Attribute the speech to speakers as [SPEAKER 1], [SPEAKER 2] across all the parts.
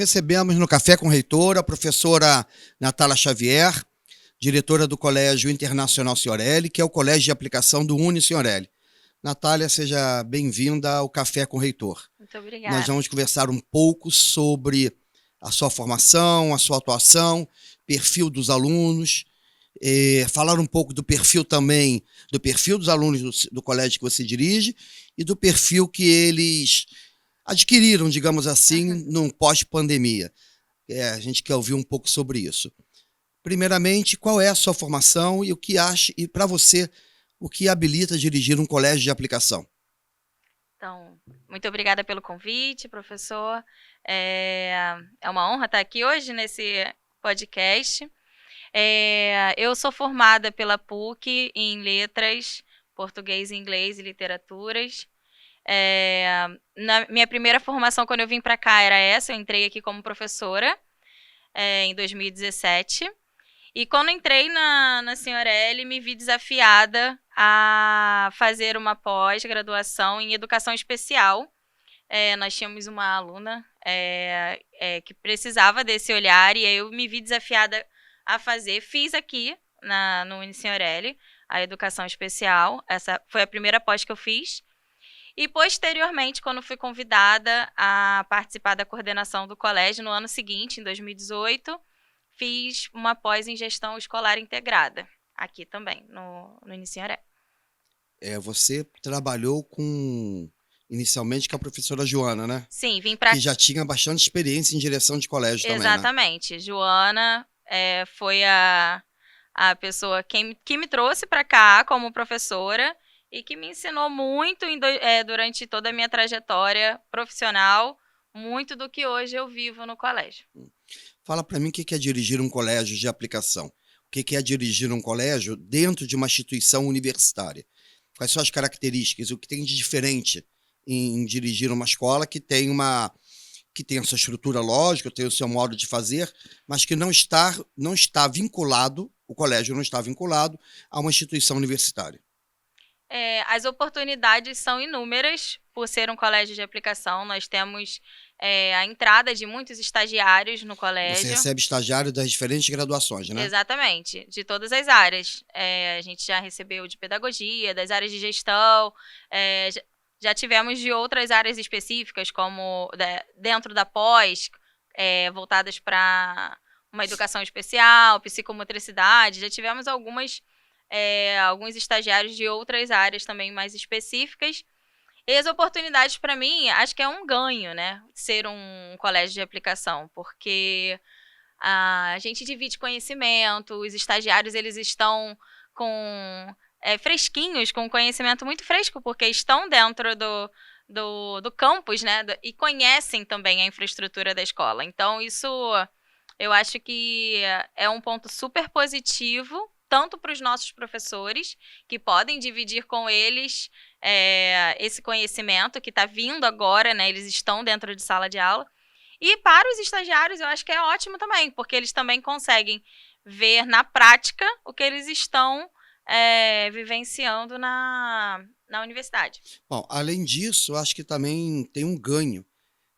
[SPEAKER 1] recebemos no Café com o Reitor a professora Natália Xavier, diretora do Colégio Internacional Senhorelli, que é o colégio de aplicação do Unisenhorelli. Natália, seja bem-vinda ao Café com o Reitor.
[SPEAKER 2] Muito obrigada.
[SPEAKER 1] Nós vamos conversar um pouco sobre a sua formação, a sua atuação, perfil dos alunos, falar um pouco do perfil também, do perfil dos alunos do colégio que você dirige e do perfil que eles adquiriram, digamos assim, num pós-pandemia. A gente quer ouvir um pouco sobre isso. Primeiramente, qual é a sua formação e o que acha, e para você, o que habilita a dirigir um colégio de aplicação?
[SPEAKER 2] Então, muito obrigada pelo convite, professor. É uma honra estar aqui hoje nesse podcast. Eu sou formada pela PUC em Letras, Português, Inglês e Literaturas. Na minha primeira formação, quando eu vim para cá, era essa. Eu entrei aqui como professora em 2017. E quando entrei na Senhorelli, me vi desafiada a fazer uma pós-graduação em Educação Especial. Nós tínhamos uma aluna que precisava desse olhar e eu me vi desafiada a fazer. Fiz aqui no Unisenhorelli a Educação Especial. Essa foi a primeira pós que eu fiz. E, posteriormente, quando fui convidada a participar da coordenação do colégio, no ano seguinte, em 2018, fiz uma pós em Gestão Escolar Integrada, aqui também, no Unisenhorelli.
[SPEAKER 1] Você trabalhou inicialmente com a professora Joana, né?
[SPEAKER 2] Sim, vim para...
[SPEAKER 1] Que já tinha bastante experiência em direção de colégio também, né?
[SPEAKER 2] Exatamente. Joana foi a pessoa que me trouxe para cá como professora e que me ensinou muito durante toda a minha trajetória profissional, muito do que hoje eu vivo no colégio.
[SPEAKER 1] Fala para mim o que é dirigir um colégio de aplicação. O que é dirigir um colégio dentro de uma instituição universitária? Quais são as características? O que tem de diferente em dirigir uma escola que tem a sua estrutura lógica, tem o seu modo de fazer, mas que não está vinculado, o colégio não está vinculado a uma instituição universitária?
[SPEAKER 2] As oportunidades são inúmeras por ser um colégio de aplicação. Nós temos a entrada de muitos estagiários no colégio.
[SPEAKER 1] Você recebe estagiário das diferentes graduações, né?
[SPEAKER 2] Exatamente, de todas as áreas. A gente já recebeu de pedagogia, das áreas de gestão, já tivemos de outras áreas específicas, como dentro da pós, voltadas para uma educação especial, psicomotricidade. Já tivemos alguns estagiários de outras áreas também mais específicas. E as oportunidades, para mim, acho que é um ganho, né? Ser um colégio de aplicação, porque a gente divide conhecimento, os estagiários eles estão fresquinhos, com conhecimento muito fresco, porque estão dentro do campus, né? E conhecem também a infraestrutura da escola. Então, isso eu acho que é um ponto super positivo, tanto para os nossos professores, que podem dividir com eles esse conhecimento que está vindo agora, né? Eles estão dentro de sala de aula. E para os estagiários, eu acho que é ótimo também, porque eles também conseguem ver na prática o que eles estão vivenciando na universidade.
[SPEAKER 1] Bom, além disso, eu acho que também tem um ganho,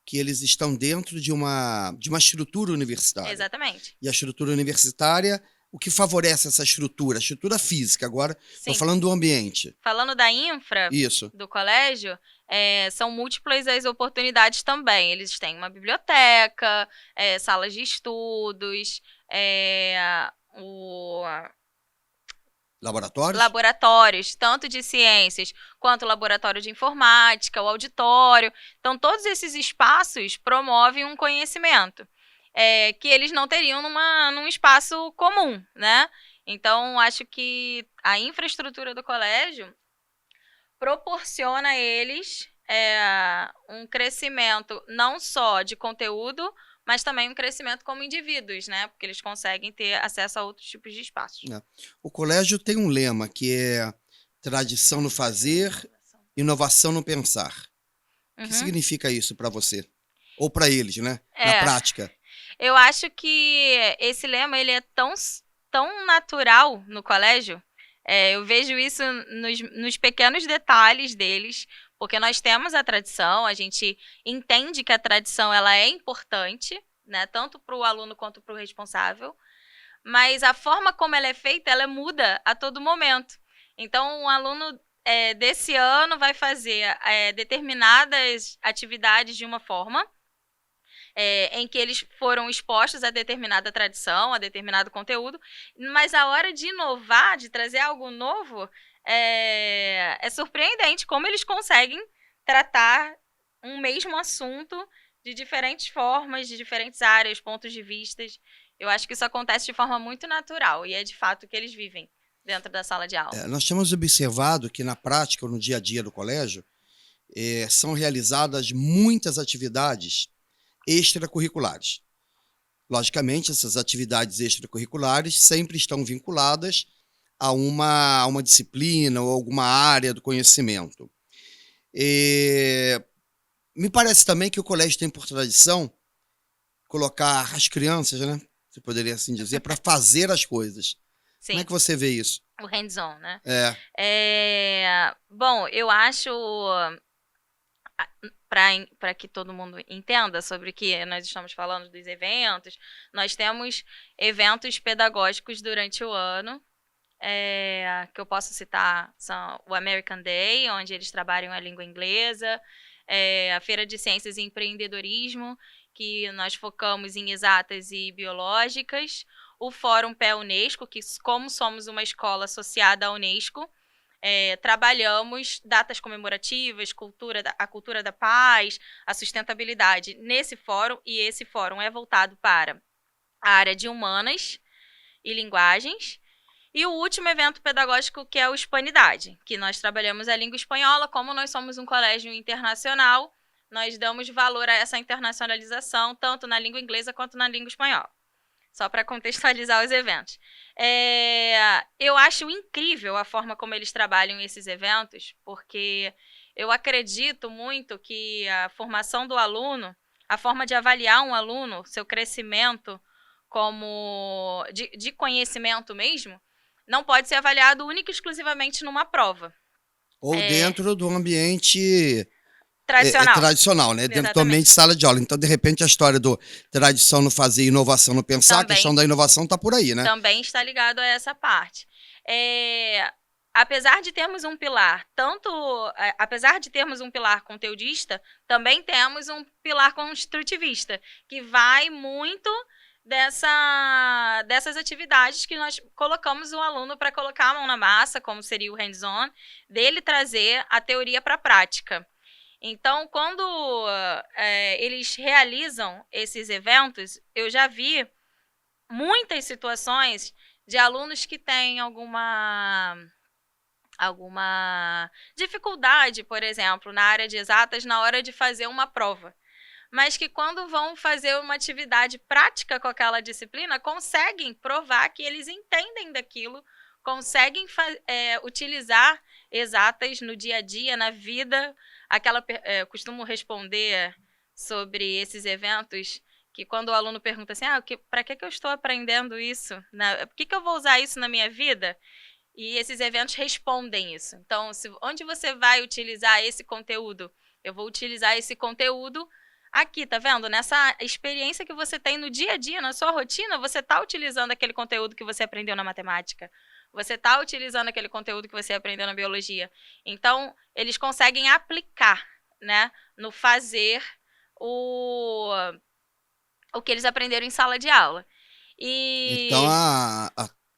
[SPEAKER 1] que eles estão dentro de uma estrutura universitária.
[SPEAKER 2] Exatamente.
[SPEAKER 1] E a estrutura universitária, o que favorece essa estrutura? A estrutura física, agora estou falando do ambiente.
[SPEAKER 2] Falando da infra do colégio, são múltiplas as oportunidades também. Eles têm uma biblioteca, salas de estudos, laboratórios, tanto de ciências quanto laboratório de informática, o auditório. Então, todos esses espaços promovem um conhecimento que eles não teriam num espaço comum, né? Então, acho que a infraestrutura do colégio proporciona a eles um crescimento não só de conteúdo, mas também um crescimento como indivíduos, né? Porque eles conseguem ter acesso a outros tipos de espaços.
[SPEAKER 1] O colégio tem um lema que é tradição no fazer, inovação no pensar. O que significa isso para você? Ou para eles, né? Na prática.
[SPEAKER 2] Eu acho que esse lema ele é tão natural no colégio. Eu vejo isso nos pequenos detalhes deles, porque nós temos a tradição, a gente entende que a tradição ela é importante, né? Tanto para o aluno quanto para o responsável. Mas a forma como ela é feita, ela muda a todo momento. Então, um aluno desse ano vai fazer determinadas atividades de uma forma, em que eles foram expostos a determinada tradição, a determinado conteúdo, mas a hora de inovar, de trazer algo novo, é surpreendente como eles conseguem tratar um mesmo assunto de diferentes formas, de diferentes áreas, pontos de vistas. Eu acho que isso acontece de forma muito natural e é de fato o que eles vivem dentro da sala de aula.
[SPEAKER 1] Nós temos observado que na prática, no dia a dia do colégio, são realizadas muitas atividades extracurriculares. Logicamente, essas atividades extracurriculares sempre estão vinculadas a uma disciplina ou alguma área do conhecimento. Me parece também que o colégio tem por tradição colocar as crianças, né? Você poderia assim dizer, para fazer as coisas.
[SPEAKER 2] Sim.
[SPEAKER 1] Como é que você vê isso?
[SPEAKER 2] O hands-on, né?
[SPEAKER 1] Bom,
[SPEAKER 2] eu acho, para que todo mundo entenda sobre o que nós estamos falando dos eventos, nós temos eventos pedagógicos durante o ano, que eu posso citar, são o American Day, onde eles trabalham a língua inglesa, a Feira de Ciências e Empreendedorismo, que nós focamos em exatas e biológicas, o Fórum Pé-Unesco, que como somos uma escola associada à Unesco, trabalhamos datas comemorativas, a cultura da paz, a sustentabilidade nesse fórum, e esse fórum é voltado para a área de humanas e linguagens. E o último evento pedagógico, que é o Hispanidade, que nós trabalhamos a língua espanhola. Como nós somos um colégio internacional, nós damos valor a essa internacionalização, tanto na língua inglesa quanto na língua espanhola. Só para contextualizar os eventos. Eu acho incrível a forma como eles trabalham esses eventos, porque eu acredito muito que a formação do aluno, a forma de avaliar um aluno, seu crescimento como de conhecimento mesmo, não pode ser avaliado única e exclusivamente numa prova.
[SPEAKER 1] Ou dentro do ambiente
[SPEAKER 2] tradicional,
[SPEAKER 1] né?
[SPEAKER 2] Exatamente.
[SPEAKER 1] Dentro do ambiente de sala de aula. Então, de repente, a história do tradição não fazer, inovação não pensar, também, a questão da inovação está por aí, né?
[SPEAKER 2] Também está ligado a essa parte. Apesar de termos um pilar, apesar de termos um pilar conteudista, também temos um pilar construtivista, que vai muito dessas atividades que nós colocamos o aluno para colocar a mão na massa, como seria o hands-on, dele trazer a teoria para a prática. Então, quando eles realizam esses eventos, eu já vi muitas situações de alunos que têm alguma dificuldade, por exemplo, na área de exatas, na hora de fazer uma prova. Mas que quando vão fazer uma atividade prática com aquela disciplina, conseguem provar que eles entendem daquilo, conseguem utilizar exatas no dia a dia, na vida. Costumo responder sobre esses eventos, que quando o aluno pergunta assim, para que eu estou aprendendo isso? Por que eu vou usar isso na minha vida? E esses eventos respondem isso. Então, onde você vai utilizar esse conteúdo? Eu vou utilizar esse conteúdo aqui, tá vendo? Nessa experiência que você tem no dia a dia, na sua rotina, você está utilizando aquele conteúdo que você aprendeu na matemática. Você está utilizando aquele conteúdo que você aprendeu na biologia. Então, eles conseguem aplicar, né, no fazer o que eles aprenderam em sala de aula.
[SPEAKER 1] Então,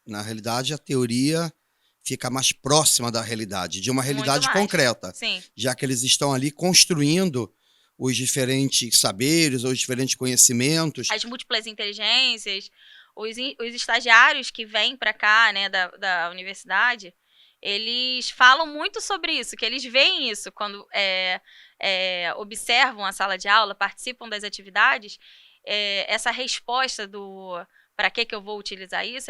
[SPEAKER 1] na realidade, a teoria fica mais próxima da realidade, de uma realidade concreta.
[SPEAKER 2] Sim.
[SPEAKER 1] Já que eles estão ali construindo os diferentes saberes, os diferentes conhecimentos.
[SPEAKER 2] As múltiplas inteligências, os estagiários que vêm para cá, né, da universidade, eles falam muito sobre isso, que eles veem isso quando observam a sala de aula, participam das atividades. Essa resposta para que eu vou utilizar isso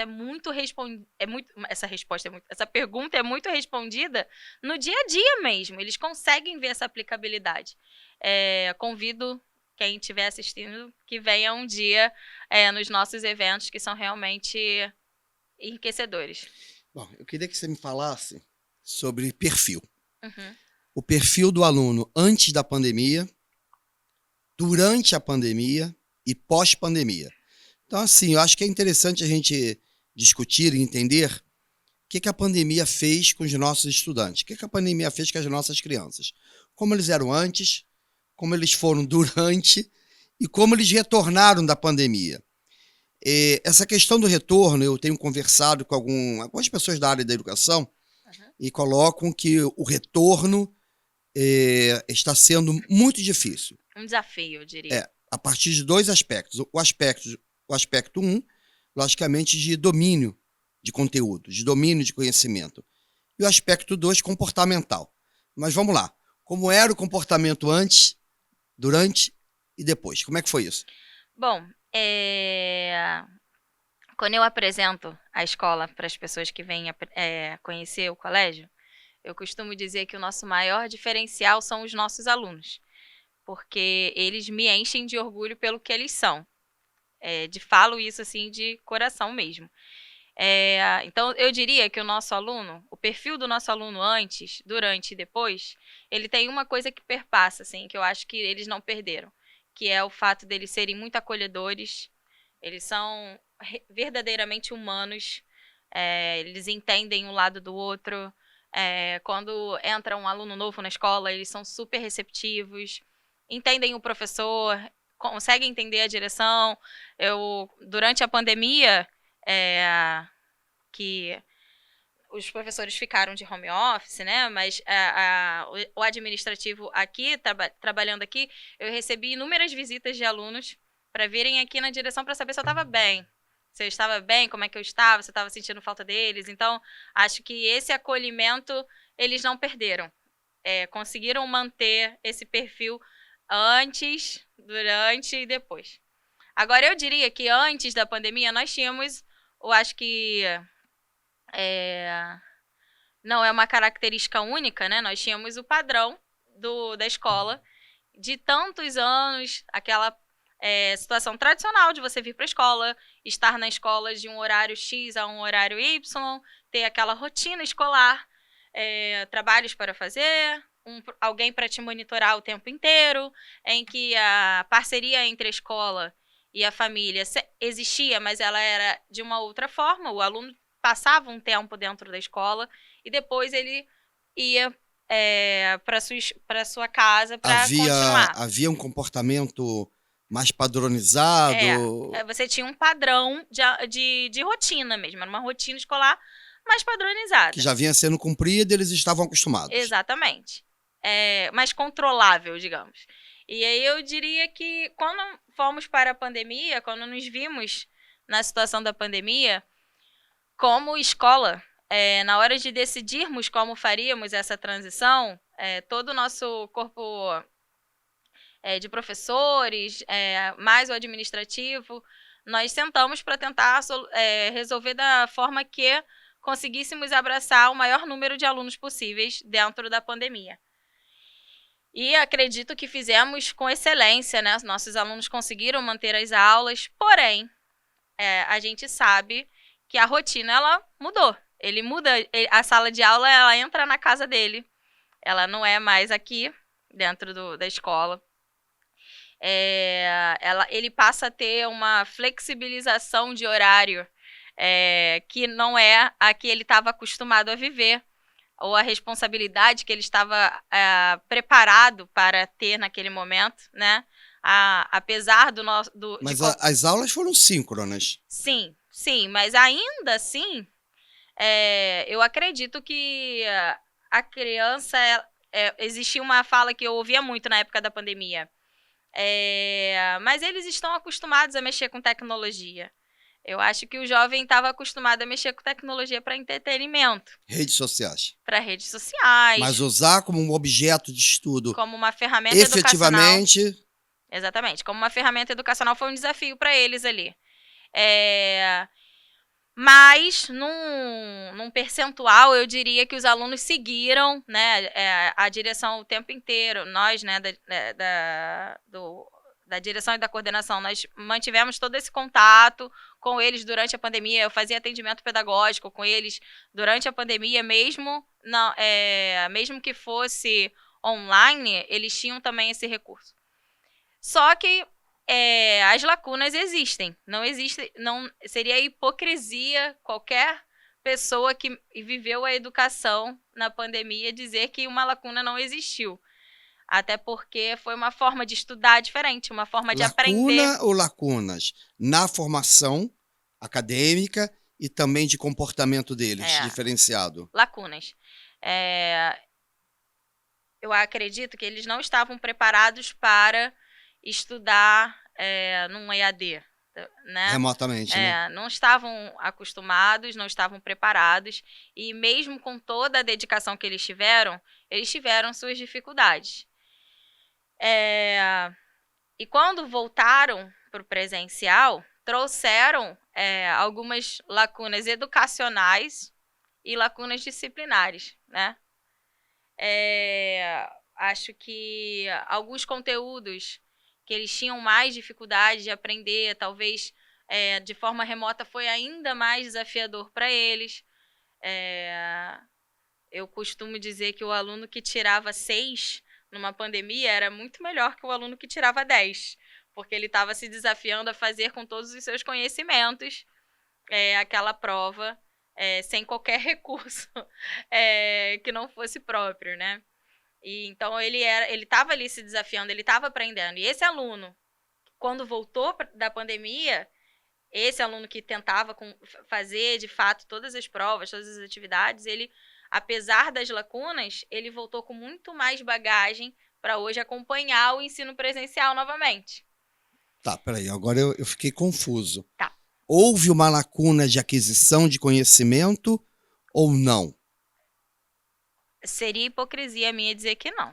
[SPEAKER 2] essa pergunta é muito respondida no dia a dia mesmo. Eles conseguem ver essa aplicabilidade. Convido quem estiver assistindo que venha um dia nos nossos eventos, que são realmente enriquecedores.
[SPEAKER 1] Bom, eu queria que você me falasse sobre perfil.
[SPEAKER 2] Uhum.
[SPEAKER 1] O perfil do aluno antes da pandemia, durante a pandemia e pós-pandemia. Então, assim, eu acho que é interessante a gente discutir e entender o que a pandemia fez com os nossos estudantes, o que a pandemia fez com as nossas crianças, como eles eram antes, como eles foram durante e como eles retornaram da pandemia. Essa questão do retorno, eu tenho conversado com algumas pessoas da área da educação e colocam que o retorno está sendo muito difícil.
[SPEAKER 2] Um desafio, eu diria.
[SPEAKER 1] A partir de dois aspectos. O aspecto logicamente, de domínio de conteúdo, de domínio de conhecimento. E o aspecto 2, comportamental. Mas vamos lá. Como era o comportamento antes, durante e depois? Como é que foi isso?
[SPEAKER 2] Bom, quando eu apresento a escola para as pessoas que vêm conhecer o colégio, eu costumo dizer que o nosso maior diferencial são os nossos alunos, porque eles me enchem de orgulho pelo que eles são. Falo isso assim de coração mesmo. Então, eu diria que o perfil do nosso aluno antes, durante e depois, ele tem uma coisa que perpassa, assim, que eu acho que eles não perderam, que é o fato deles serem muito acolhedores, eles são verdadeiramente humanos, eles entendem um lado do outro. Quando entra um aluno novo na escola, eles são super receptivos, entendem o professor, conseguem entender a direção. Durante a pandemia, que os professores ficaram de home office, né? Mas o administrativo aqui, trabalhando aqui, eu recebi inúmeras visitas de alunos para virem aqui na direção para saber se eu estava bem. Se eu estava bem, como é que eu estava, se eu estava sentindo falta deles. Então, acho que esse acolhimento eles não perderam. Conseguiram manter esse perfil antes, durante e depois. Agora, eu diria que antes da pandemia nós tínhamos, eu acho que não é uma característica única, né? Nós tínhamos o padrão da escola de tantos anos, aquela situação tradicional de você vir para a escola, estar na escola de um horário X a um horário Y, ter aquela rotina escolar, trabalhos para fazer, alguém para te monitorar o tempo inteiro, em que a parceria entre a escola e a família existia, mas ela era de uma outra forma. O aluno passava um tempo dentro da escola e depois ele ia para sua casa para continuar.
[SPEAKER 1] Havia um comportamento mais padronizado?
[SPEAKER 2] Você tinha um padrão de rotina mesmo, era uma rotina escolar mais padronizada.
[SPEAKER 1] Que já vinha sendo cumprida e eles estavam acostumados.
[SPEAKER 2] Exatamente. Mais controlável, digamos. E aí eu diria que quando fomos para a pandemia, quando nos vimos na situação da pandemia, como escola, na hora de decidirmos como faríamos essa transição, todo o nosso corpo de professores, mais o administrativo, nós sentamos para tentar resolver da forma que conseguíssemos abraçar o maior número de alunos possíveis dentro da pandemia. E acredito que fizemos com excelência, né? Nossos alunos conseguiram manter as aulas, porém, a gente sabe que a rotina ela mudou. Ele muda, a sala de aula ela entra na casa dele, ela não é mais aqui dentro da escola. Ele passa a ter uma flexibilização de horário que não é a que ele estava acostumado a viver, ou a responsabilidade que ele estava preparado para ter naquele momento, né? Apesar do nosso...
[SPEAKER 1] Mas as aulas foram síncronas.
[SPEAKER 2] Sim, mas ainda assim, eu acredito que a criança... existia uma fala que eu ouvia muito na época da pandemia. Mas eles estão acostumados a mexer com tecnologia. Eu acho que o jovem estava acostumado a mexer com tecnologia para entretenimento.
[SPEAKER 1] Redes sociais.
[SPEAKER 2] Para redes sociais.
[SPEAKER 1] Mas usar como um objeto de estudo.
[SPEAKER 2] Como uma ferramenta educacional.
[SPEAKER 1] Efetivamente.
[SPEAKER 2] Exatamente. Como uma ferramenta educacional foi um desafio para eles ali. Mas, num percentual, eu diria que os alunos seguiram, né, a direção o tempo inteiro. Nós, né, da direção e da coordenação, nós mantivemos todo esse contato com eles durante a pandemia. Eu fazia atendimento pedagógico com eles durante a pandemia, mesmo que fosse online, eles tinham também esse recurso. Só que As lacunas existem. Não existe, não seria hipocrisia qualquer pessoa que viveu a educação na pandemia dizer que uma lacuna não existiu. Até porque foi uma forma de estudar diferente, uma forma de aprender.
[SPEAKER 1] Lacuna ou lacunas na formação acadêmica e também de comportamento deles, diferenciado?
[SPEAKER 2] Lacunas. Eu acredito que eles não estavam preparados para estudar num EAD. Né?
[SPEAKER 1] Remotamente, né?
[SPEAKER 2] Não estavam acostumados, não estavam preparados, e mesmo com toda a dedicação que eles tiveram suas dificuldades. E quando voltaram para o presencial, trouxeram algumas lacunas educacionais e lacunas disciplinares, né? Acho que alguns conteúdos que eles tinham mais dificuldade de aprender, talvez de forma remota foi ainda mais desafiador para eles. Eu costumo dizer que o aluno que tirava 6 numa pandemia era muito melhor que o aluno que tirava 10, porque ele estava se desafiando a fazer com todos os seus conhecimentos aquela prova sem qualquer recurso que não fosse próprio, né? E então ele estava ali se desafiando, ele estava aprendendo. E esse aluno, quando voltou da pandemia, esse aluno que tentava fazer de fato todas as provas, todas as atividades, ele, apesar das lacunas, ele voltou com muito mais bagagem para hoje acompanhar o ensino presencial novamente.
[SPEAKER 1] Tá, peraí, agora eu fiquei confuso.
[SPEAKER 2] Tá.
[SPEAKER 1] Houve uma lacuna de aquisição de conhecimento ou não?
[SPEAKER 2] Seria hipocrisia minha dizer que não.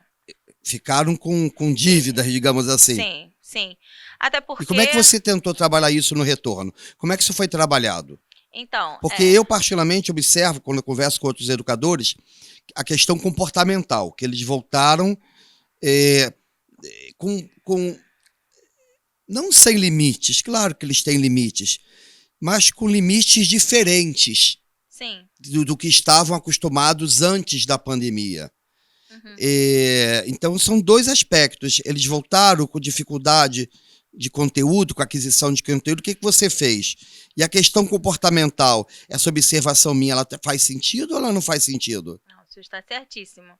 [SPEAKER 1] Ficaram com dívidas, digamos assim.
[SPEAKER 2] Sim, sim. Até porque...
[SPEAKER 1] E como é que você tentou trabalhar isso no retorno? Como é que isso foi trabalhado?
[SPEAKER 2] Então,
[SPEAKER 1] porque eu, particularmente, observo, quando eu converso com outros educadores, a questão comportamental, que eles voltaram não sem limites, claro que eles têm limites, mas com limites diferentes.
[SPEAKER 2] Sim.
[SPEAKER 1] Do que estavam acostumados antes da pandemia.
[SPEAKER 2] Uhum.
[SPEAKER 1] Então, são dois aspectos. Eles voltaram com dificuldade de conteúdo, com aquisição de conteúdo. O que você fez? E a questão comportamental, essa observação minha, ela faz sentido ou ela não faz sentido?
[SPEAKER 2] Não, o senhor está certíssimo.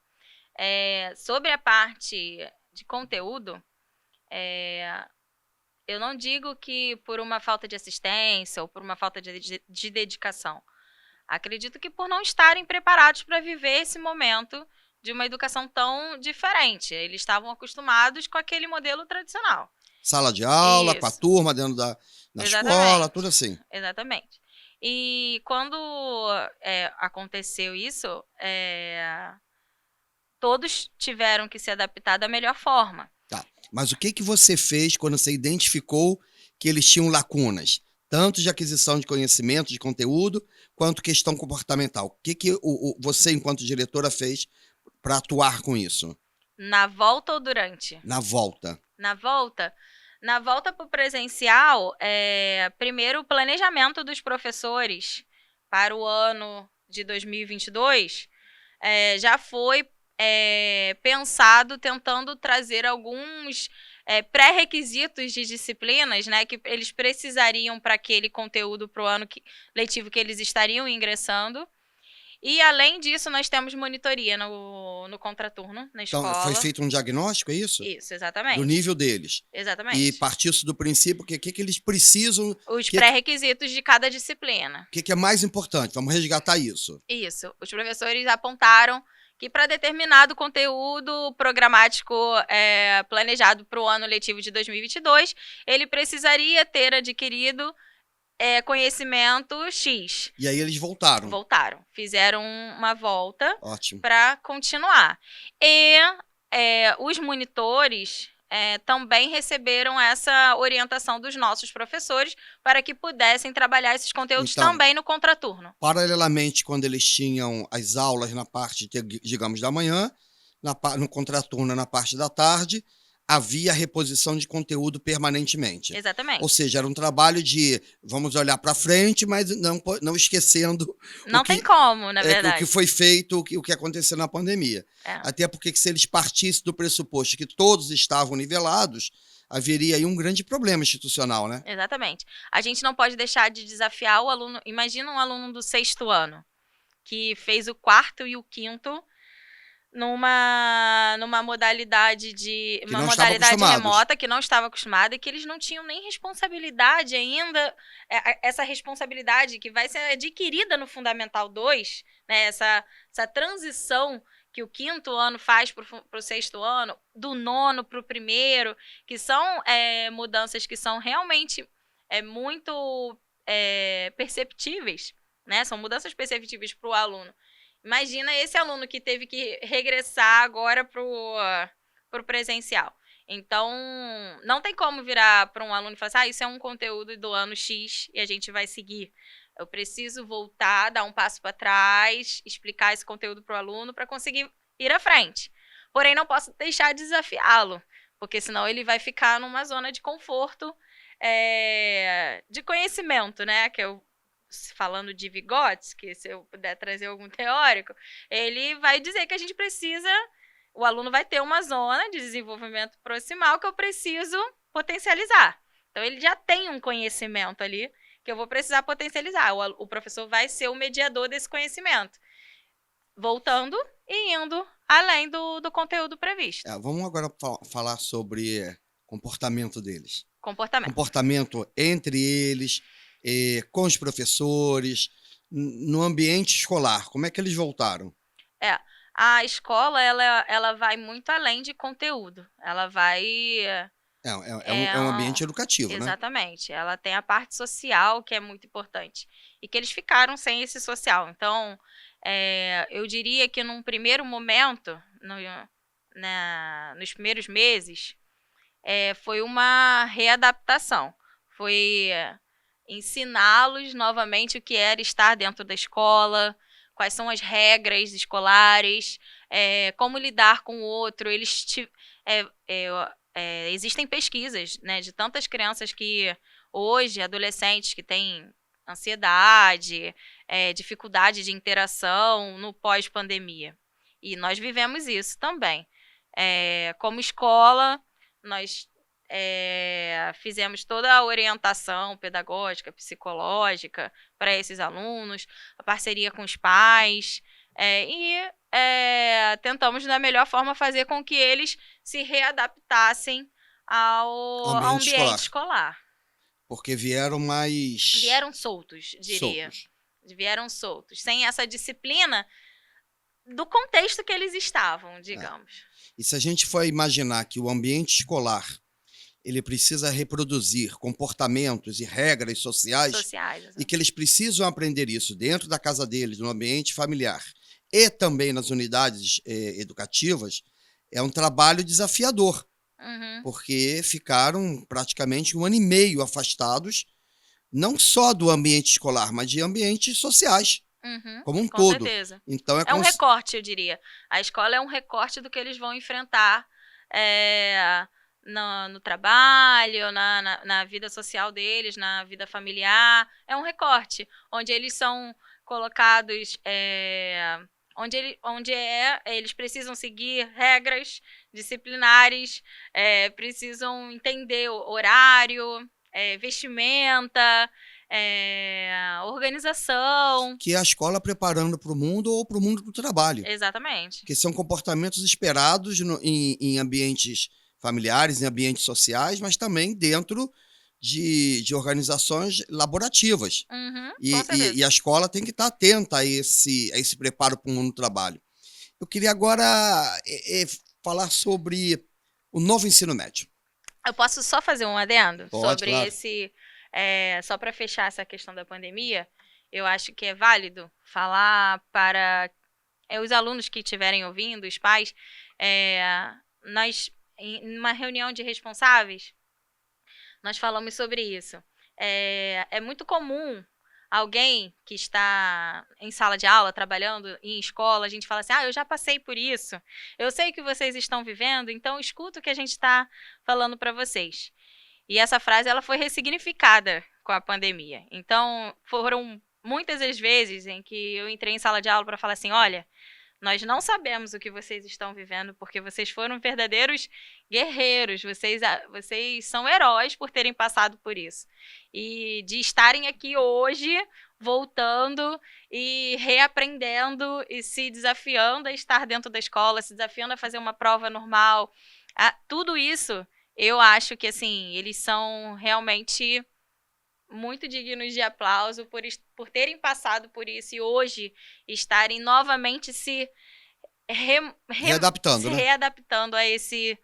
[SPEAKER 2] Sobre a parte de conteúdo, eu não digo que por uma falta de assistência ou por uma falta de dedicação. Acredito que por não estarem preparados para viver esse momento de uma educação tão diferente. Eles estavam acostumados com aquele modelo tradicional.
[SPEAKER 1] Sala de aula, com a turma dentro da escola, tudo assim.
[SPEAKER 2] Exatamente. E quando aconteceu isso, todos tiveram que se adaptar da melhor forma.
[SPEAKER 1] Tá. Mas o que você fez quando você identificou que eles tinham lacunas? Tanto de aquisição de conhecimento, de conteúdo, quanto questão comportamental. O que você, enquanto diretora, fez para atuar com isso?
[SPEAKER 2] Na volta ou durante?
[SPEAKER 1] Na volta.
[SPEAKER 2] Na volta? Na volta para o presencial, primeiro o planejamento dos professores para o ano de 2022 já foi pensado tentando trazer alguns pré-requisitos de disciplinas, né, que eles precisariam para aquele conteúdo para o ano letivo que eles estariam ingressando. E, além disso, nós temos monitoria no contraturno, na escola.
[SPEAKER 1] Então, foi feito um diagnóstico, é isso?
[SPEAKER 2] Isso, exatamente.
[SPEAKER 1] Do nível deles.
[SPEAKER 2] Exatamente.
[SPEAKER 1] E partiu-se do princípio que eles precisam...
[SPEAKER 2] Os pré-requisitos de cada disciplina.
[SPEAKER 1] O que é mais importante? Vamos resgatar isso.
[SPEAKER 2] Isso. Os professores apontaram que para determinado conteúdo programático planejado para o ano letivo de 2022, ele precisaria ter adquirido conhecimento X.
[SPEAKER 1] E aí eles voltaram.
[SPEAKER 2] Voltaram. Fizeram uma volta
[SPEAKER 1] para
[SPEAKER 2] continuar. E os monitores também receberam essa orientação dos nossos professores para que pudessem trabalhar esses conteúdos também no contraturno.
[SPEAKER 1] Paralelamente, quando eles tinham as aulas na parte, digamos, da manhã, no contraturno na parte da tarde, havia reposição de conteúdo permanentemente.
[SPEAKER 2] Exatamente.
[SPEAKER 1] Ou seja, era um trabalho de vamos olhar para frente, mas não esquecendo...
[SPEAKER 2] Não tem como, na verdade.
[SPEAKER 1] O que foi feito, o que aconteceu na pandemia. Até porque se eles partissem do pressuposto que todos estavam nivelados, haveria aí um grande problema institucional, né?
[SPEAKER 2] Exatamente. A gente não pode deixar de desafiar o aluno. Imagina um aluno do 6º ano, que fez o 4º e o 5º numa modalidade
[SPEAKER 1] Que não estavam acostumados.
[SPEAKER 2] remota, que não estava acostumada, e que eles não tinham nem responsabilidade ainda, essa responsabilidade que vai ser adquirida no Fundamental 2, né, essa transição que o 5º ano faz para o 6º ano, do 9º para o 1º, que são mudanças que são realmente muito perceptíveis, né? São mudanças perceptíveis para o aluno. Imagina esse aluno que teve que regressar agora para o presencial. Então, não tem como virar para um aluno e falar assim, isso é um conteúdo do ano X e a gente vai seguir. Eu preciso voltar, dar um passo para trás, explicar esse conteúdo para o aluno para conseguir ir à frente. Porém, não posso deixar de desafiá-lo, porque senão ele vai ficar numa zona de conforto, de conhecimento, né? Que eu, falando de Vygotsky, se eu puder trazer algum teórico, ele vai dizer que a gente precisa, o aluno vai ter uma zona de desenvolvimento proximal que eu preciso potencializar. Então, ele já tem um conhecimento ali que eu vou precisar potencializar. O professor vai ser o mediador desse conhecimento, voltando e indo além do conteúdo previsto.
[SPEAKER 1] Vamos agora falar sobre comportamento deles.
[SPEAKER 2] Comportamento
[SPEAKER 1] entre eles, com os professores, no ambiente escolar. Como é que eles voltaram?
[SPEAKER 2] A escola, ela vai muito além de conteúdo. Ela vai...
[SPEAKER 1] É um ambiente educativo, né?
[SPEAKER 2] Exatamente. Ela tem a parte social, que é muito importante. E que eles ficaram sem esse social. Então, eu diria que num primeiro momento, nos primeiros meses, foi uma readaptação. Foi ensiná-los novamente o que era estar dentro da escola, quais são as regras escolares, como lidar com o outro. Existem pesquisas, né, de tantas crianças que hoje, adolescentes que têm ansiedade, dificuldade de interação no pós-pandemia. E nós vivemos isso também. Como escola, nós fizemos toda a orientação pedagógica, psicológica para esses alunos, a parceria com os pais, e tentamos da melhor forma fazer com que eles se readaptassem ao ambiente escolar.
[SPEAKER 1] Porque vieram
[SPEAKER 2] soltos, diria. Vieram soltos, sem essa disciplina do contexto que eles estavam, digamos.
[SPEAKER 1] E se a gente for imaginar que o ambiente escolar ele precisa reproduzir comportamentos e regras sociais e que eles precisam aprender isso dentro da casa deles, no ambiente familiar e também nas unidades educativas, é um trabalho desafiador, porque ficaram praticamente 1 ano e meio afastados, não só do ambiente escolar, mas de ambientes sociais, como um todo.
[SPEAKER 2] Com certeza.
[SPEAKER 1] Então,
[SPEAKER 2] é um recorte, eu diria. A escola é um recorte do que eles vão enfrentar no trabalho, na vida social deles, na vida familiar. É um recorte, onde eles são colocados, eles precisam seguir regras disciplinares, precisam entender o horário, vestimenta, organização.
[SPEAKER 1] Que é a escola preparando para o mundo ou para o mundo do trabalho.
[SPEAKER 2] Exatamente.
[SPEAKER 1] Que são comportamentos esperados em ambientes familiares, em ambientes sociais, mas também dentro de organizações laborativas. E a escola tem que estar atenta a esse preparo para o mundo do trabalho. Eu queria agora falar sobre o novo ensino médio.
[SPEAKER 2] Eu posso só fazer um adendo?
[SPEAKER 1] Pode, claro.
[SPEAKER 2] Só para fechar essa questão da pandemia, eu acho que é válido falar para os alunos que estiverem ouvindo, os pais, nós, em uma reunião de responsáveis, nós falamos sobre isso. É muito comum alguém que está em sala de aula, trabalhando em escola, a gente fala assim, eu já passei por isso, eu sei que vocês estão vivendo, então escuta o que a gente está falando para vocês. E essa frase ela foi ressignificada com a pandemia. Então, foram muitas as vezes em que eu entrei em sala de aula para falar assim, olha, Nós não sabemos o que vocês estão vivendo, porque vocês foram verdadeiros guerreiros, vocês são heróis por terem passado por isso. E de estarem aqui hoje, voltando e reaprendendo e se desafiando a estar dentro da escola, se desafiando a fazer uma prova normal. Tudo isso, eu acho que, assim, eles são realmente muito dignos de aplauso por terem passado por isso e hoje estarem novamente se
[SPEAKER 1] Readaptando, né?
[SPEAKER 2] readaptando a esse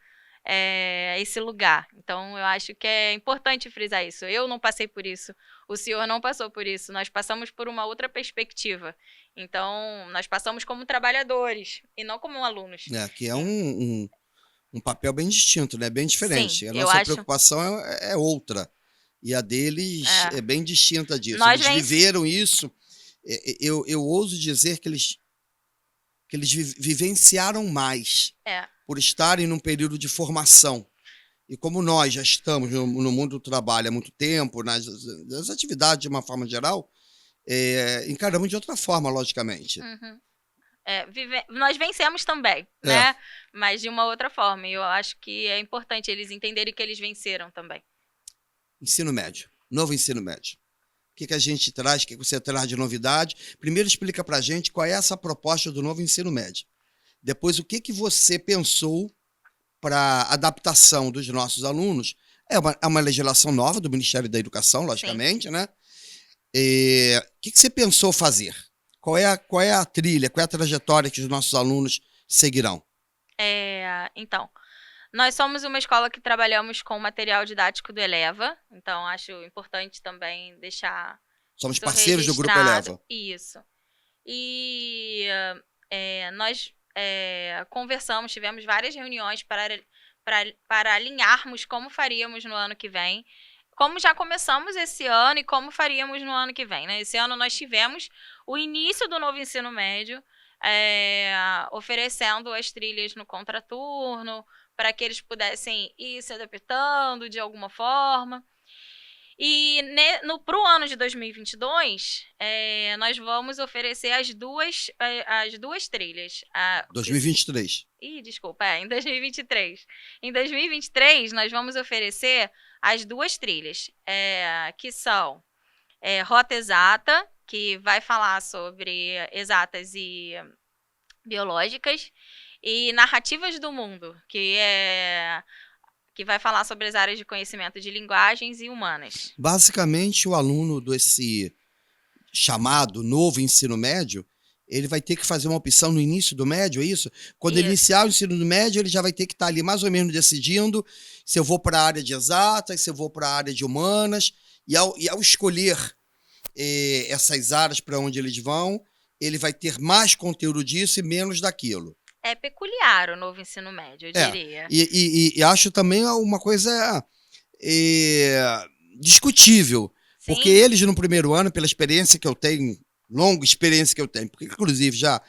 [SPEAKER 2] lugar. Então, eu acho que é importante frisar isso. Eu não passei por isso, o senhor não passou por isso, nós passamos por uma outra perspectiva. Então, nós passamos como trabalhadores e não como alunos.
[SPEAKER 1] Que é um papel bem distinto, né? Bem diferente.
[SPEAKER 2] Sim,
[SPEAKER 1] a nossa preocupação é outra. E a deles é bem distinta disso. Eles viveram isso. Eu ouso dizer que eles vivenciaram mais por estarem num período de formação. E como nós já estamos no mundo do trabalho há muito tempo, nas atividades de uma forma geral, encaramos de outra forma, logicamente.
[SPEAKER 2] Uhum. Nós vencemos também, né? Mas de uma outra forma. E eu acho que é importante eles entenderem que eles venceram também.
[SPEAKER 1] Ensino médio, novo ensino médio. O que a gente traz, o que você traz de novidade? Primeiro explica para a gente qual é essa proposta do novo ensino médio. Depois, o que você pensou para adaptação dos nossos alunos? É uma legislação nova do Ministério da Educação, logicamente, Sim. né? O que você pensou fazer? Qual é a trilha, qual é a trajetória que os nossos alunos seguirão?
[SPEAKER 2] Então, nós somos uma escola que trabalhamos com material didático do Eleva, então acho importante também deixar
[SPEAKER 1] Somos parceiros do Grupo Eleva.
[SPEAKER 2] Isso. E nós conversamos, tivemos várias reuniões para alinharmos como faríamos no ano que vem, como já começamos esse ano e como faríamos no ano que vem, né? Esse ano nós tivemos o início do novo ensino médio, oferecendo as trilhas no contraturno, para que eles pudessem ir se adaptando de alguma forma. E para o ano de 2022, nós vamos oferecer as duas trilhas.
[SPEAKER 1] 2023.
[SPEAKER 2] Desculpa, em 2023. Em 2023, nós vamos oferecer as duas trilhas, que são Rota Exata, que vai falar sobre exatas e biológicas, e Narrativas do Mundo, que vai falar sobre as áreas de conhecimento de linguagens e humanas.
[SPEAKER 1] Basicamente, o aluno desse chamado novo ensino médio, ele vai ter que fazer uma opção no início do médio, é isso? Quando ele iniciar o ensino médio, ele já vai ter que estar ali mais ou menos decidindo se eu vou para a área de exatas, se eu vou para a área de humanas, e ao escolher essas áreas para onde eles vão, ele vai ter mais conteúdo disso e menos daquilo.
[SPEAKER 2] É peculiar o novo ensino médio, eu diria.
[SPEAKER 1] E acho também uma coisa discutível, Sim. porque eles no primeiro ano, pela experiência que eu tenho, longa experiência que eu tenho, porque inclusive já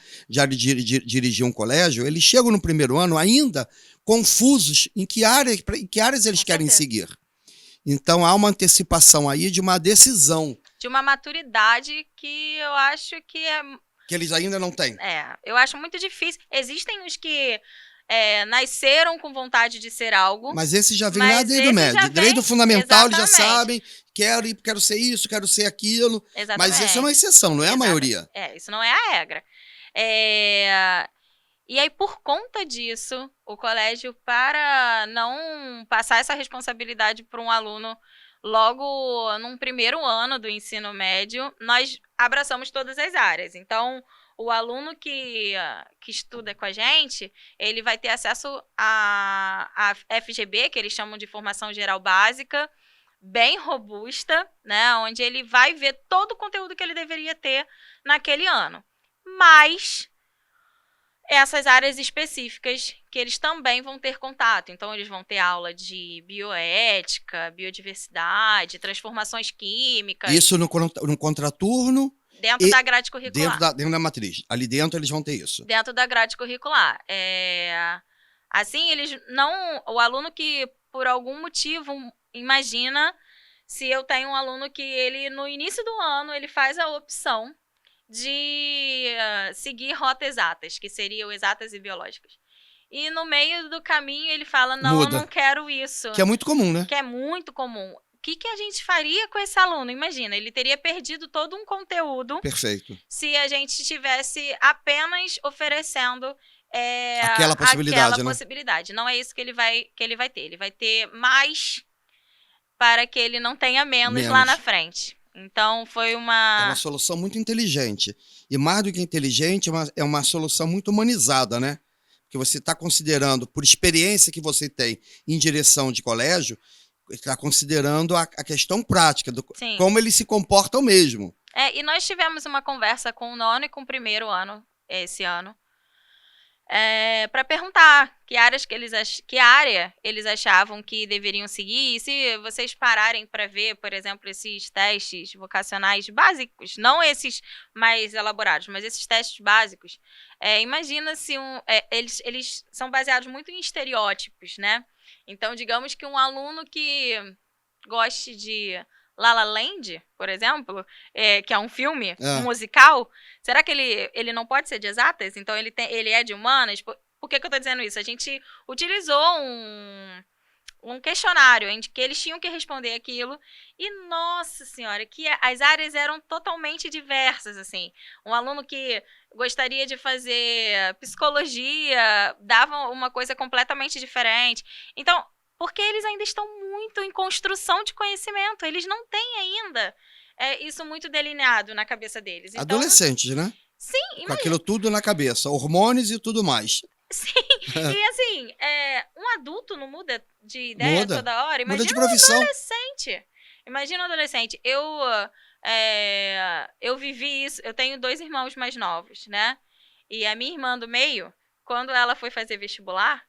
[SPEAKER 1] dirigi um colégio, eles chegam no primeiro ano ainda confusos em que áreas eles querem seguir. Então há uma antecipação aí de uma decisão.
[SPEAKER 2] De uma maturidade que eu acho que
[SPEAKER 1] que eles ainda não têm.
[SPEAKER 2] Eu acho muito difícil. Existem os que nasceram com vontade de ser algo.
[SPEAKER 1] Mas esse já vem lá desde o médio. Desde o fundamental eles já sabem, quero ser isso, quero ser aquilo.
[SPEAKER 2] Exatamente.
[SPEAKER 1] Mas isso é uma exceção, não é a maioria.
[SPEAKER 2] Isso não é a regra. E aí, por conta disso, o colégio, para não passar essa responsabilidade para um aluno logo num primeiro ano do ensino médio, nós abraçamos todas as áreas. Então, o aluno que estuda com a gente, ele vai ter acesso à FGB, que eles chamam de Formação Geral Básica, bem robusta, né, onde ele vai ver todo o conteúdo que ele deveria ter naquele ano. Mas essas áreas específicas que eles também vão ter contato. Então, eles vão ter aula de bioética, biodiversidade, transformações químicas.
[SPEAKER 1] Isso no contraturno?
[SPEAKER 2] Dentro da grade curricular.
[SPEAKER 1] Dentro da matriz. Ali dentro eles vão ter isso.
[SPEAKER 2] Dentro da grade curricular. Assim, o aluno que, por algum motivo, imagina se eu tenho um aluno que ele, no início do ano, ele faz a opção de seguir rotas exatas, que seriam exatas e biológicas. E no meio do caminho ele fala, não, eu não quero isso.
[SPEAKER 1] Que é muito comum, né?
[SPEAKER 2] Que é muito comum. O que a gente faria com esse aluno? Imagina, ele teria perdido todo um conteúdo.
[SPEAKER 1] Perfeito.
[SPEAKER 2] Se a gente estivesse apenas oferecendo
[SPEAKER 1] aquela
[SPEAKER 2] possibilidade. Não é isso que ele vai ter. Ele vai ter mais para que ele não tenha menos lá na frente. Então, foi uma...
[SPEAKER 1] É uma solução muito inteligente. E mais do que inteligente, é uma solução muito humanizada, né? Porque você está considerando, por experiência que você tem em direção de colégio, está considerando a questão prática, como eles se comportam mesmo.
[SPEAKER 2] E nós tivemos uma conversa com o 9º e com o 1º ano, esse ano, para perguntar que área eles achavam que deveriam seguir. E se vocês pararem para ver, por exemplo, esses testes vocacionais básicos, não esses mais elaborados, mas esses testes básicos, imagina se eles são baseados muito em estereótipos, né? Então, digamos que um aluno que goste de La La Land, por exemplo, que é um filme, um musical, será que ele não pode ser de exatas? Então, ele é de humanas? Por que eu estou dizendo isso? A gente utilizou um questionário em que eles tinham que responder aquilo e, nossa senhora, que as áreas eram totalmente diversas, assim. Um aluno que gostaria de fazer psicologia dava uma coisa completamente diferente. Então, porque eles ainda estão muito em construção de conhecimento, eles não têm ainda isso muito delineado na cabeça deles. Então,
[SPEAKER 1] adolescentes, né?
[SPEAKER 2] Sim, imagina.
[SPEAKER 1] Com aquilo tudo na cabeça, hormônios e tudo mais.
[SPEAKER 2] Sim, e assim, um adulto não muda de ideia toda hora? Imagina
[SPEAKER 1] muda de profissão.
[SPEAKER 2] Um adolescente. Imagina um adolescente. Eu vivi isso, eu tenho 2 irmãos mais novos, né? E a minha irmã do meio, quando ela foi fazer vestibular,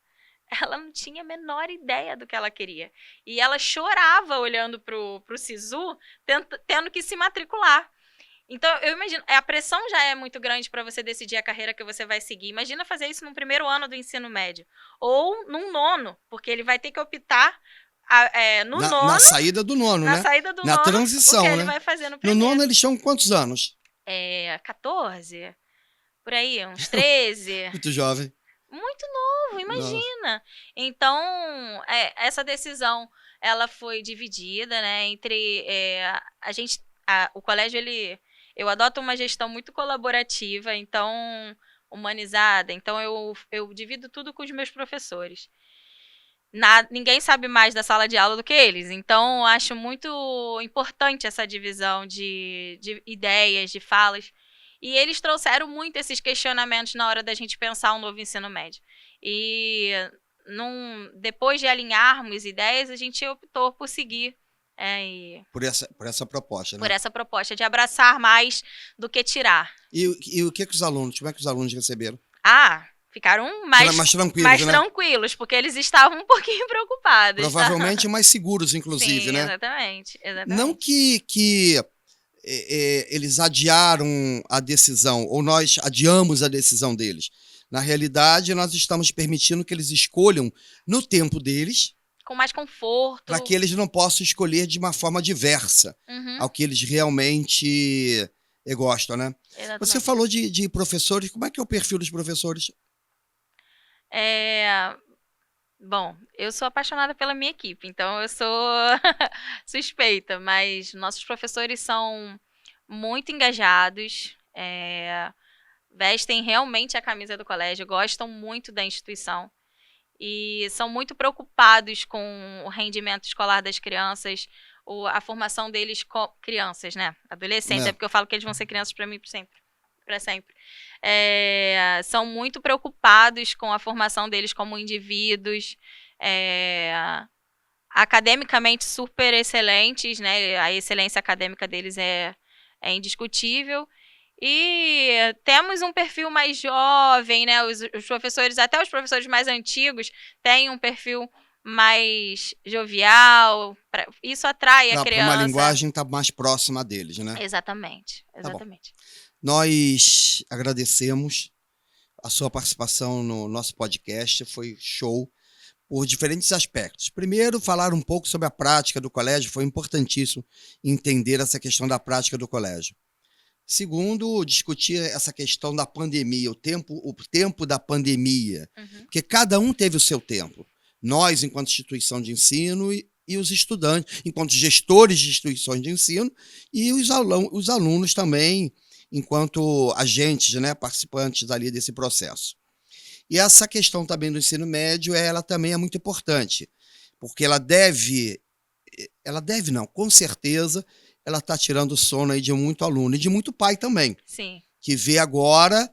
[SPEAKER 2] ela não tinha a menor ideia do que ela queria. E ela chorava olhando pro Sisu, tendo que se matricular. Então, eu imagino, a pressão já é muito grande para você decidir a carreira que você vai seguir. Imagina fazer isso no 1º ano do ensino médio. Ou num 9º, porque ele vai ter que optar no 9º.
[SPEAKER 1] Na saída do 9º, né?
[SPEAKER 2] Na saída do 9º,
[SPEAKER 1] na transição,
[SPEAKER 2] o que
[SPEAKER 1] né?
[SPEAKER 2] ele vai fazer no 1º.
[SPEAKER 1] No 9º eles tinham quantos anos?
[SPEAKER 2] 14, por aí, uns 13.
[SPEAKER 1] Muito jovem.
[SPEAKER 2] Muito novo, imagina. Então, essa decisão, ela foi dividida, né, entre o colégio, eu adoto uma gestão muito colaborativa, então, humanizada, então eu divido tudo com os meus professores. Ninguém sabe mais da sala de aula do que eles, então eu acho muito importante essa divisão de ideias, de falas. E eles trouxeram muito esses questionamentos na hora da gente pensar um novo ensino médio. E depois de alinharmos ideias, a gente optou por seguir.
[SPEAKER 1] Por essa proposta, né?
[SPEAKER 2] Por essa proposta de abraçar mais do que tirar.
[SPEAKER 1] E o que os alunos, como é que os alunos receberam?
[SPEAKER 2] Ficaram mais tranquilos, porque eles estavam um pouquinho preocupados.
[SPEAKER 1] Provavelmente mais seguros, inclusive,
[SPEAKER 2] Sim,
[SPEAKER 1] né?
[SPEAKER 2] Exatamente.
[SPEAKER 1] Não que eles adiaram a decisão, ou nós adiamos a decisão deles. Na realidade, nós estamos permitindo que eles escolham no tempo deles,
[SPEAKER 2] com mais conforto,
[SPEAKER 1] para que eles não possam escolher de uma forma diversa ao que eles realmente gostam, né?
[SPEAKER 2] Exatamente.
[SPEAKER 1] Você falou de professores, como é que é o perfil dos professores?
[SPEAKER 2] Bom, eu sou apaixonada pela minha equipe, então eu sou suspeita, mas nossos professores são muito engajados, vestem realmente a camisa do colégio, gostam muito da instituição e são muito preocupados com o rendimento escolar das crianças, a formação deles com crianças, né? Adolescentes, porque eu falo que eles vão ser crianças para mim para sempre. São muito preocupados com a formação deles como indivíduos, academicamente super excelentes, né? A excelência acadêmica deles é indiscutível. E temos um perfil mais jovem, né? Os professores, até os professores mais antigos, têm um perfil mais jovial. Isso atrai a criança.
[SPEAKER 1] Uma linguagem está mais próxima deles, né?
[SPEAKER 2] Exatamente.
[SPEAKER 1] Tá bom. Nós agradecemos a sua participação no nosso podcast, foi show, por diferentes aspectos. Primeiro, falar um pouco sobre a prática do colégio, foi importantíssimo entender essa questão da prática do colégio. Segundo, discutir essa questão da pandemia, o tempo da pandemia,
[SPEAKER 2] Uhum.
[SPEAKER 1] porque cada um teve o seu tempo. Nós, enquanto instituição de ensino, e os estudantes, enquanto gestores de instituições de ensino, e os alunos também, enquanto agentes, né, participantes ali desse processo. E essa questão também do ensino médio, ela também é muito importante, porque ela deve não, com certeza, ela está tirando o sono aí de muito aluno e de muito pai também,
[SPEAKER 2] Sim.
[SPEAKER 1] que vê agora,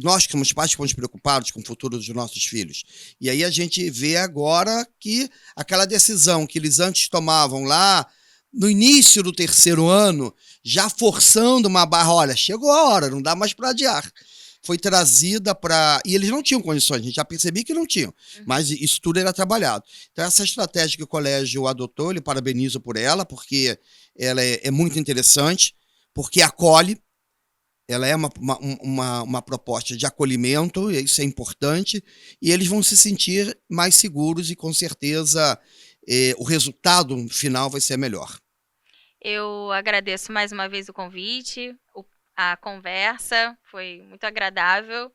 [SPEAKER 1] nós que somos pais ficamos preocupados com o futuro dos nossos filhos. E aí a gente vê agora que aquela decisão que eles antes tomavam lá, no início do terceiro ano, já forçando uma barra, olha, chegou a hora, não dá mais para adiar. Foi trazida para... E eles não tinham condições, a gente já percebia que não tinham, mas isso tudo era trabalhado. Então, essa estratégia que o colégio adotou, ele parabenizo por ela, porque ela é muito interessante, porque acolhe, ela é uma proposta de acolhimento, e isso é importante, e eles vão se sentir mais seguros e, com certeza, o resultado final vai ser melhor.
[SPEAKER 2] Eu agradeço mais uma vez o convite, a conversa, foi muito agradável.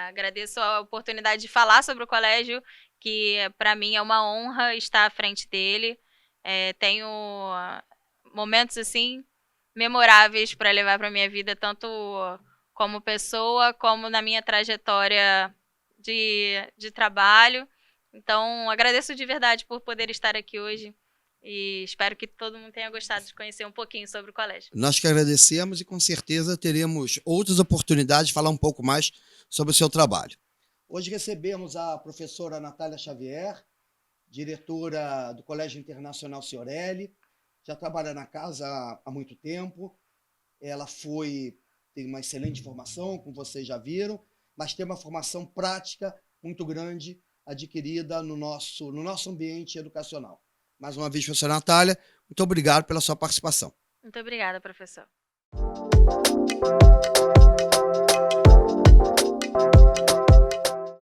[SPEAKER 2] Agradeço a oportunidade de falar sobre o colégio, que para mim é uma honra estar à frente dele. Tenho momentos assim memoráveis para levar para minha vida, tanto como pessoa, como na minha trajetória de trabalho. Então, agradeço de verdade por poder estar aqui hoje e espero que todo mundo tenha gostado de conhecer um pouquinho sobre o colégio.
[SPEAKER 1] Nós que agradecemos e com certeza teremos outras oportunidades de falar um pouco mais sobre o seu trabalho. Hoje recebemos a professora Natália Xavier, diretora do Colégio Internacional Ciorelli, já trabalha na casa há muito tempo. Ela tem uma excelente formação, como vocês já viram, mas tem uma formação prática muito grande adquirida no nosso ambiente educacional. Mais uma vez, professora Natália, muito obrigado pela sua participação.
[SPEAKER 2] Muito obrigada, professor.